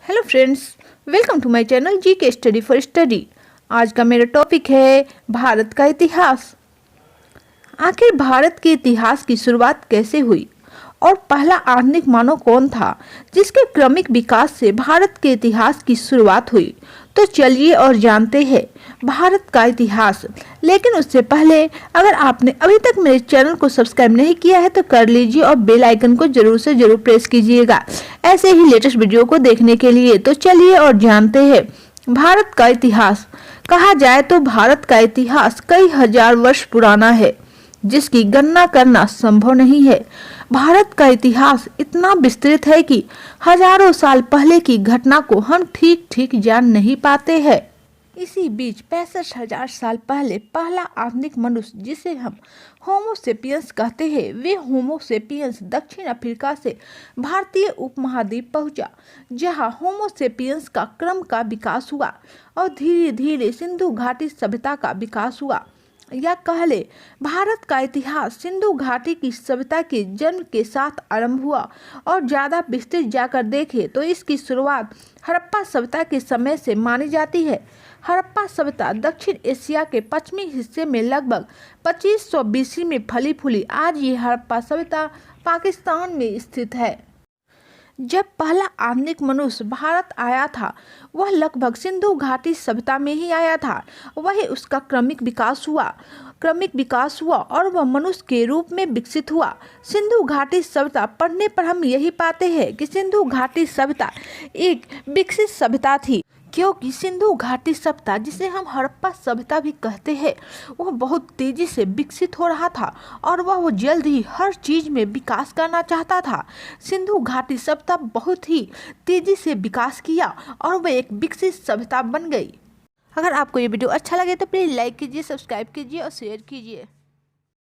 Hello friends, welcome to my channel G K study for study. आज का मेरा topic है भारत का इतिहास। आखिर भारत के इतिहास की शुरुआत कैसे हुई और पहला आधुनिक मानव कौन था जिसके क्रमिक विकास से भारत के इतिहास की शुरुआत हुई। तो चलिए और जानते हैं भारत का इतिहास। लेकिन उससे पहले अगर आपने अभी तक मेरे चैनल को सब्सक्राइब नहीं किया है तो कर लीजिए और बेल आइकन को जरूर से जरूर प्रेस कीजिएगा ऐसे ही लेटेस्ट वीडियो को देखने के लिए। तो चलिए और जानते हैं भारत का इतिहास। कहा जाए तो भारत का इतिहास कई हजार वर्ष पुराना है जिसकी गणना करना संभव नहीं है। भारत का इतिहास इतना विस्तृत है कि हजारों साल पहले की घटना को हम ठीक ठीक जान नहीं पाते हैं। इसी बीच 65,000 साल पहले पहला आधुनिक मनुष्य जिसे हम होमो सेपियंस कहते हैं, वे होमो सेपियंस दक्षिण अफ्रीका से भारतीय उपमहाद्वीप पहुंचा, जहां होमो सेपियंस का क्रम का विकास हुआ और धीरे धीरे सिंधु घाटी सभ्यता का विकास हुआ। या कह ले भारत का इतिहास सिंधु घाटी की सभ्यता के जन्म के साथ आरंभ हुआ और ज़्यादा विस्तृत जाकर देखें तो इसकी शुरुआत हड़प्पा सभ्यता के समय से मानी जाती है। हड़प्पा सभ्यता दक्षिण एशिया के पश्चिमी हिस्से में लगभग 2500 BC में फली फूली। आज ये हड़प्पा सभ्यता पाकिस्तान में स्थित है। जब पहला आधुनिक मनुष्य भारत आया था वह लगभग सिंधु घाटी सभ्यता में ही आया था। वही उसका क्रमिक विकास हुआ और वह मनुष्य के रूप में विकसित हुआ। सिंधु घाटी सभ्यता पढ़ने पर हम यही पाते हैं कि सिंधु घाटी सभ्यता एक विकसित सभ्यता थी, क्योंकि सिंधु घाटी सभ्यता जिसे हम हड़प्पा सभ्यता भी कहते हैं वह बहुत तेजी से विकसित हो रहा था और वह जल्द ही हर चीज में विकास करना चाहता था। सिंधु घाटी सभ्यता बहुत ही तेजी से विकास किया और वह एक विकसित सभ्यता बन गई। अगर आपको ये वीडियो अच्छा लगे तो प्लीज़ लाइक कीजिए, सब्सक्राइब कीजिए और शेयर कीजिए।